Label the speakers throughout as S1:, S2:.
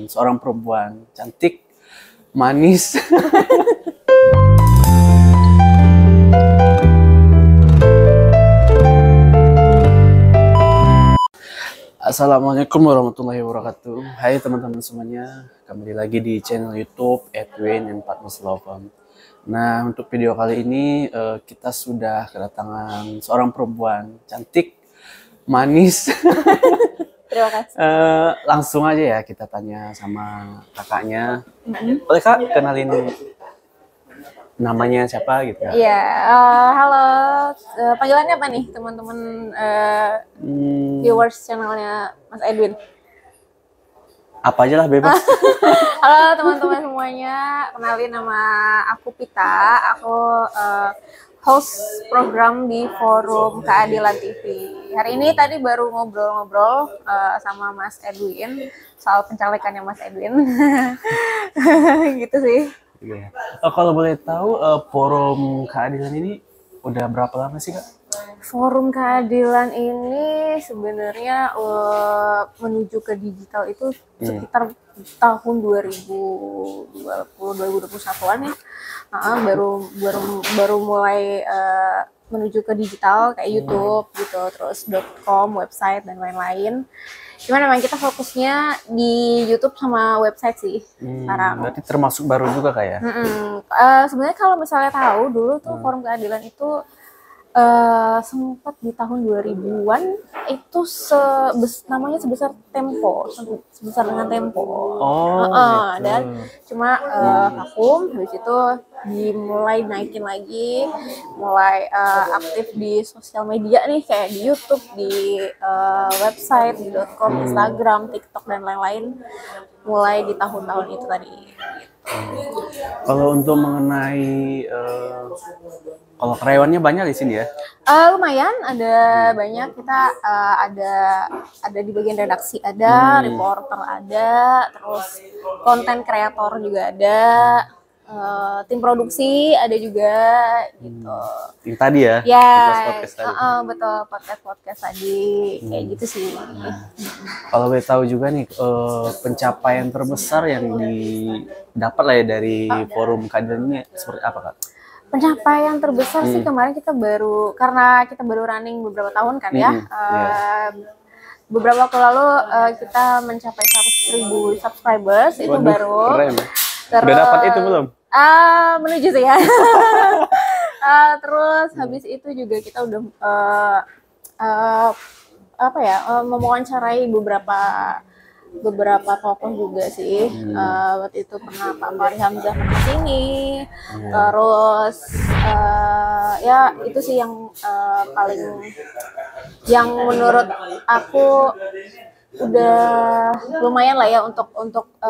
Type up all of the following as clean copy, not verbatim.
S1: Seorang perempuan cantik, manis. Assalamualaikum warahmatullahi wabarakatuh. Hai teman-teman semuanya, kembali lagi di channel YouTube Edwin and Partners Law Firm. Nah, untuk video kali ini kita sudah kedatangan seorang perempuan cantik, manis.
S2: Terima kasih.
S1: Langsung aja ya kita tanya sama kakaknya. Boleh Kak kenalin namanya siapa gitu ya?
S2: Iya, halo. Panggilannya apa nih teman-teman viewers channelnya Mas Edwin?
S1: Apa aja lah bebas.
S2: Halo teman-teman semuanya, kenalin nama aku Pita. Aku host program di Forum Keadilan TV. Hari ini tadi baru ngobrol-ngobrol sama Mas Edwin soal pencalekannya Mas Edwin. Gitu sih.
S1: Iya. Kalau boleh tahu Forum Keadilan ini udah berapa lama sih Kak?
S2: Forum Keadilan ini sebenarnya menuju ke digital itu sekitar tahun 2020-2021-an ya. Baru mulai menuju ke digital kayak YouTube gitu, terus .com, website dan lain-lain. Cuman memang kita fokusnya di YouTube sama website sih sekarang.
S1: Berarti termasuk baru juga Kak ya?
S2: Sebenarnya kalau misalnya tahu dulu tuh Forum Keadilan itu sempat di tahun 2000-an itu namanya sebesar Tempo, sebesar dengan Tempo.
S1: Gitu.
S2: Dan cuma vakum, habis itu dimulai naikin lagi, mulai aktif di sosial media nih kayak di YouTube, di website, di .com, Instagram, TikTok dan lain-lain mulai di tahun-tahun itu tadi.
S1: Kalau untuk mengenai kalau karyawannya banyak di sini ya?
S2: Lumayan, ada banyak. Kita ada di bagian redaksi ada, reporter ada, terus konten kreator juga ada, tim produksi ada juga gitu.
S1: Yang tadi ya?
S2: Ya,
S1: podcast tadi.
S2: betul, podcast tadi kayak gitu sih.
S1: Kalau boleh tahu juga nih pencapaian terbesar yang didapat lah ya dari Forum Keadilan ini seperti apa Kak?
S2: Pencapaian terbesar sih kemarin karena kita baru running beberapa tahun kan ya. Beberapa waktu lalu kita mencapai 100.000 subscribers. Waduh, itu baru.
S1: Keren. Udah dapat itu belum?
S2: Menuju sih ya. Terus habis itu juga kita udah mewawancarai beberapa tokoh juga sih. Waktu itu pernah Pak Fahri Hamzah ke sini. Terus ya itu sih yang paling yang menurut aku udah lumayan lah ya untuk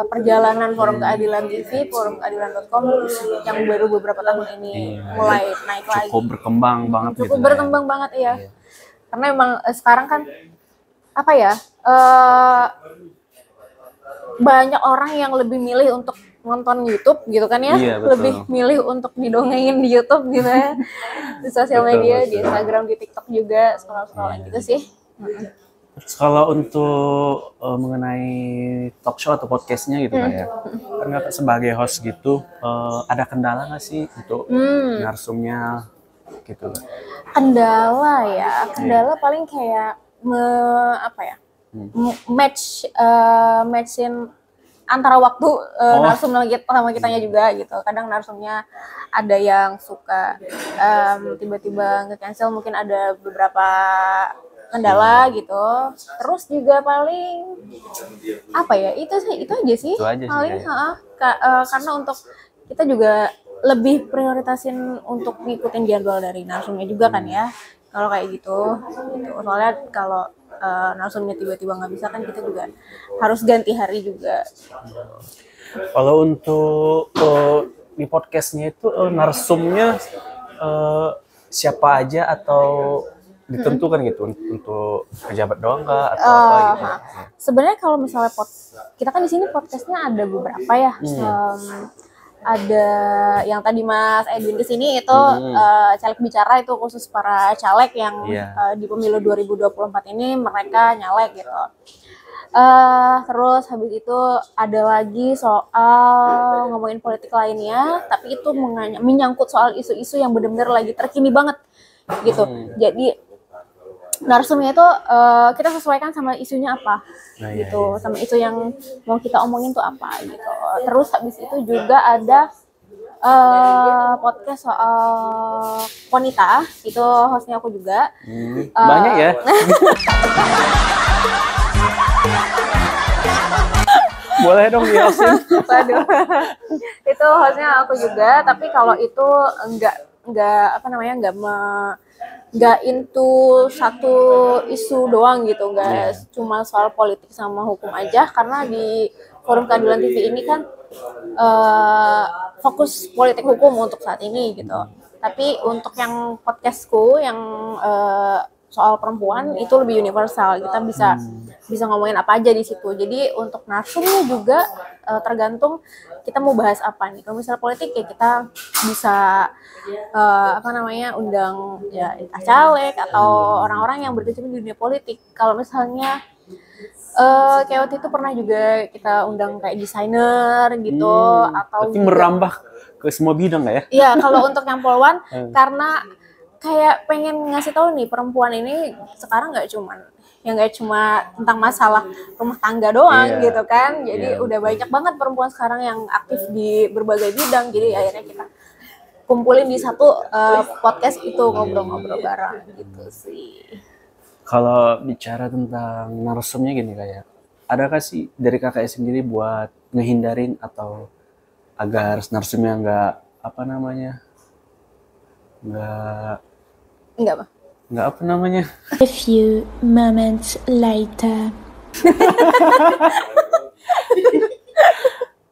S2: perjalanan Forum Keadilan TV, Forum Keadilan.com yang baru beberapa tahun ini mulai naik lagi.
S1: Cukup berkembang banget.
S2: Cukup berkembang banget ya. Karena memang sekarang kan apa ya? Banyak orang yang lebih milih untuk nonton YouTube gitu kan ya, lebih milih untuk didongengin di YouTube gitu ya, di sosial media, di Instagram, di TikTok juga, scroll gitu sih.
S1: Terus kalau untuk mengenai talk show atau podcastnya gitu kan ya, kan Kakak sebagai host gitu, ada kendala nggak sih untuk narsumnya gitu?
S2: Kendala paling kayak matchin antara waktu narsum sama kitanya juga gitu. Kadang narsumnya ada yang suka tiba-tiba nge-cancel, mungkin ada beberapa kendala gitu. Terus juga paling itu aja sih. Karena untuk kita juga lebih prioritasin untuk ngikutin jadwal dari narsumnya juga kan ya. Kalau kayak gitu. Soalnya kalau narsumnya tiba-tiba nggak bisa kan kita juga harus ganti hari juga.
S1: Kalau untuk di podcastnya itu narsumnya siapa aja atau ditentukan gitu untuk pejabat doang nggak atau apa gitu?
S2: Sebenarnya kalau misalnya kita kan di sini podcastnya ada beberapa ya. Ada yang tadi Mas Edwin kesini itu caleg bicara, itu khusus para caleg yang di pemilu 2024 ini mereka nyalek gitu. Terus habis itu ada lagi soal ngomongin politik lainnya, tapi itu menyangkut soal isu-isu yang benar-benar lagi terkini banget gitu. Jadi narsumnya itu kita sesuaikan sama isunya apa gitu, sama isu yang mau kita omongin tuh apa gitu. Terus habis itu juga ada podcast soal wanita, itu hostnya aku juga.
S1: Banyak ya. Boleh dong jelasin.
S2: Waduh. Itu hostnya aku juga, tapi kalau itu enggak into satu isu doang gitu, enggak cuma soal politik sama hukum aja, karena di Forum Keadilan TV ini kan fokus politik hukum untuk saat ini gitu. Tapi untuk yang podcastku yang soal perempuan itu lebih universal, kita bisa ngomongin apa aja di situ. Jadi untuk narsumnya juga tergantung kita mau bahas apa nih. Kalau misalnya politik ya kita bisa undang ya caleg atau orang-orang yang berkecimpung di dunia politik. Kalau misalnya kayak waktu itu pernah juga kita undang kayak desainer gitu, atau
S1: berarti merambah ke semua bidang nggak ya?
S2: Iya, kalau untuk yang Polwan karena kayak pengen ngasih tahu nih, perempuan ini sekarang nggak cuma tentang masalah rumah tangga doang gitu kan. Jadi udah banyak banget perempuan sekarang yang aktif di berbagai bidang. Jadi akhirnya kita kumpulin di satu podcast itu, ngobrol-ngobrol bareng gitu sih.
S1: Kalau bicara tentang narsumnya gini, kayak adakah sih dari kakak sendiri buat ngehindarin atau agar narsumnya nggak
S3: A few moments later.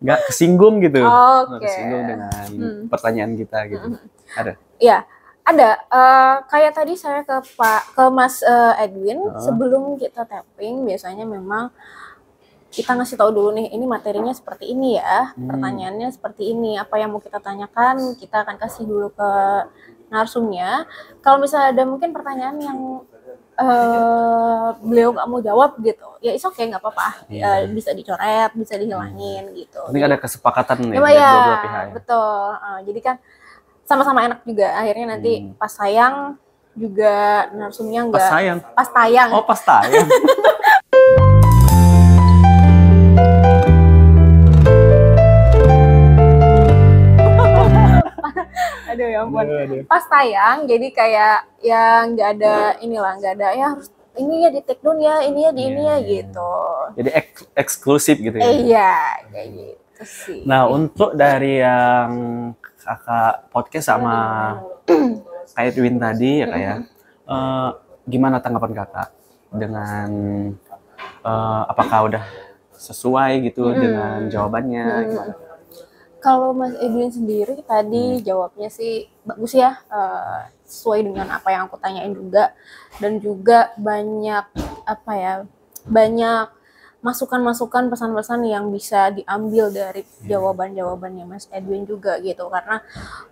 S1: nggak kesinggung gitu,
S2: Oke.
S1: kesinggung dengan pertanyaan kita gitu. Ada?
S2: Ya, ada. Kayak tadi saya ke Mas Edwin, sebelum kita tapping biasanya memang kita ngasih tahu dulu nih, ini materinya seperti ini ya, pertanyaannya seperti ini, apa yang mau kita tanyakan, kita akan kasih dulu ke narsumnya. Kalau misalnya ada mungkin pertanyaan yang beliau nggak mau jawab gitu, ya it's okay, nggak apa-apa, bisa dicoret, bisa dihilangin gitu.
S1: Ini ada kesepakatan nih
S2: dari
S1: dua belah pihak.
S2: Betul. Jadi kan sama-sama enak juga, akhirnya nanti pas sayang juga narsumnya nggak pas tayang.
S1: Oh, pas tayang.
S2: Aduh ya ampun. Pas tayang jadi kayak ya nggak ada ya harus ini ya di take down ya, ini ya di ini ya gitu.
S1: Jadi eksklusif gitu ya.
S2: Iya, kayak gitu sih.
S1: Nah, untuk dari yang kakak podcast sama Kak Edwin tadi ya kayak gimana tanggapan kakak dengan apakah udah sesuai gitu dengan jawabannya? Gimana?
S2: Kalau Mas Edwin sendiri tadi jawabnya sih bagus ya, sesuai dengan apa yang aku tanyain juga, dan juga banyak banyak masukan-masukan, pesan-pesan yang bisa diambil dari jawaban-jawabannya Mas Edwin juga gitu, karena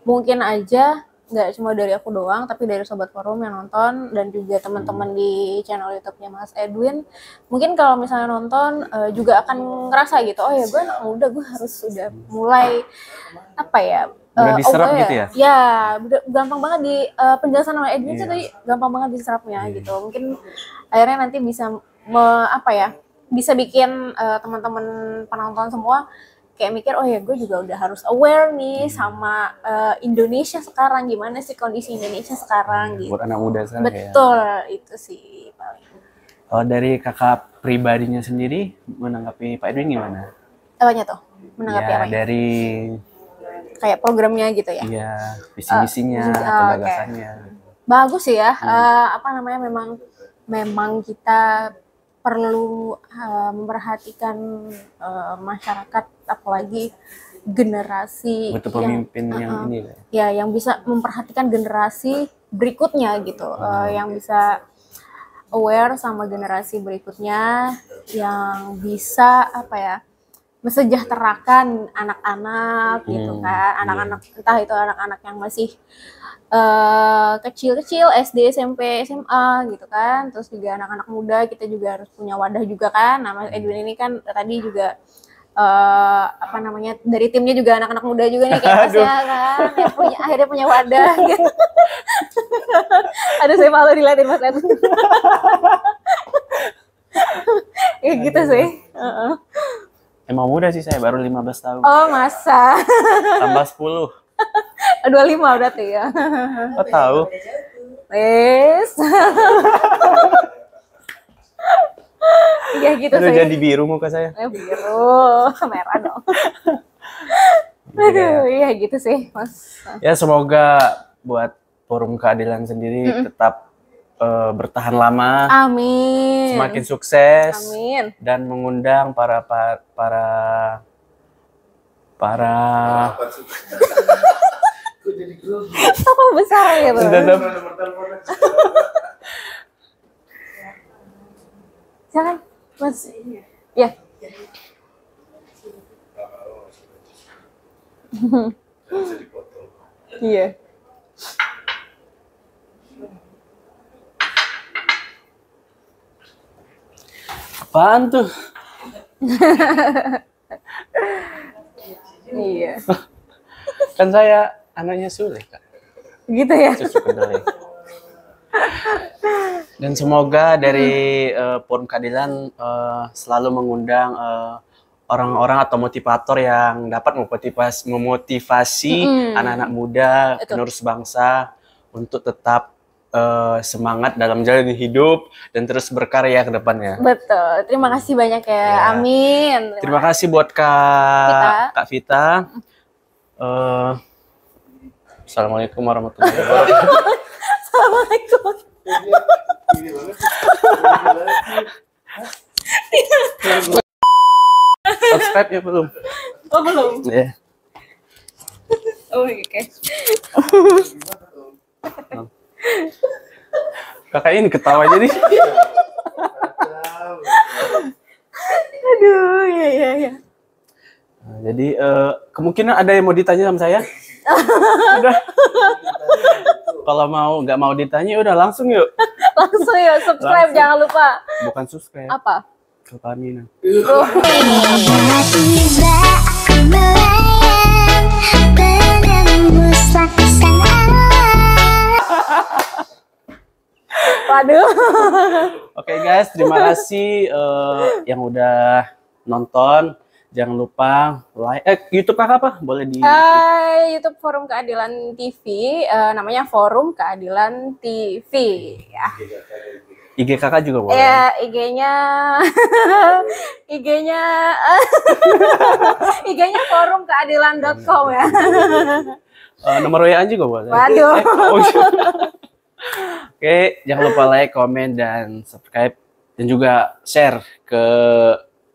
S2: mungkin aja nggak cuma dari aku doang, tapi dari Sobat Forum yang nonton dan juga teman-teman di channel YouTube-nya Mas Edwin, mungkin kalau misalnya nonton juga akan ngerasa gitu, oh ya gue anak muda, gue harus sudah mulai
S1: udah diserap gitu ya?
S2: Ya, gampang banget di penjelasan sama Edwin sih tadi, gampang banget diserapnya gitu. Mungkin akhirnya nanti bisa bisa bikin teman-teman penonton semua kayak mikir, oh ya gue juga udah harus aware nih sama Indonesia sekarang, gimana sih kondisi Indonesia sekarang gitu.
S1: Buat anak muda sekarang.
S2: Betul, itu sih paling.
S1: Kalau dari kakak pribadinya sendiri menanggapi Pak Edwin gimana?
S2: Apanya tuh? Menanggapi
S1: ya,
S2: apa?
S1: Dari
S2: kayak programnya gitu ya?
S1: Iya, visi-misinya, gagasannya.
S2: Bagus sih ya, memang kita perlu memperhatikan masyarakat, apalagi generasi
S1: betul pemimpin yang ini
S2: ya, yang bisa memperhatikan generasi berikutnya gitu, yang bisa aware sama generasi berikutnya, yang bisa mesejahterakan anak-anak gitu kan, anak-anak entah itu anak-anak yang masih kecil-kecil SD, SMP, SMA gitu kan, terus juga anak-anak muda kita juga harus punya wadah juga kan. Nama Edwin ini kan tadi juga apa namanya dari timnya juga anak-anak muda juga nih kayak Mas ya kan, yang punya akhirnya punya wadah gitu. Aduh saya malu dilihatin Mas Edwin. Ya gitu sih.
S1: Emang muda sih, saya baru 15 tahun.
S2: Oh masa?
S1: Tambah 10.
S2: 25 berarti ya.
S1: Oh tahu.
S2: Wes. Iya gitu
S1: Aduh,
S2: sih.
S1: jadi biru muka saya.
S2: Biru, merah dong. Aduh, iya gitu sih, Mas.
S1: Ya semoga buat Forum Keadilan sendiri tetap bertahan lama.
S2: Amin.
S1: Semakin sukses.
S2: Amin.
S1: Dan mengundang para
S2: apa besar ya, Bro? Jangan, Mas. Ya. Iya.
S1: Apaan tuh?
S2: Iya.
S1: Kan saya anaknya Sule, Kak.
S2: Gitu ya.
S1: Cucu kedelai. Dan semoga dari Forum Keadilan selalu mengundang orang-orang atau motivator yang dapat memotivasi anak-anak muda, penerus bangsa untuk tetap semangat dalam jalan hidup dan terus berkarya ke depannya.
S2: Betul. Terima kasih banyak ya. Amin.
S1: Terima kasih buat Kak Vita. Assalamualaikum warahmatullahi wabarakatuh.
S2: Assalamualaikum.
S1: Subscribe ya belum?
S2: Oh belum.
S1: Ya.
S2: Oh oke.
S1: Kakak ini ketawa jadi.
S2: Aduh, ya.
S1: Nah, jadi kemungkinan ada yang mau ditanya sama saya. Udah. Kalau nggak mau ditanya, udah langsung yuk.
S2: Langsung ya subscribe, jangan lupa.
S1: Bukan subscribe.
S2: Apa?
S1: Kelpaminan.
S2: Waduh.
S1: Oke guys, terima kasih yang udah nonton. Jangan lupa like. YouTube kakak apa? Boleh di
S2: YouTube Forum Keadilan TV, namanya Forum Keadilan TV ya.
S1: IG kakak juga boleh.
S2: Ya, IG-nya IG-nya forumkeadilan.com ya.
S1: Nomor WA juga boleh.
S2: Waduh.
S1: Oke, jangan lupa like, komen, dan subscribe, dan juga share ke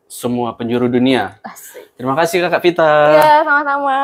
S1: semua penjuru dunia.
S2: Asik.
S1: Terima kasih Kakak Vita.
S2: Iya, sama-sama.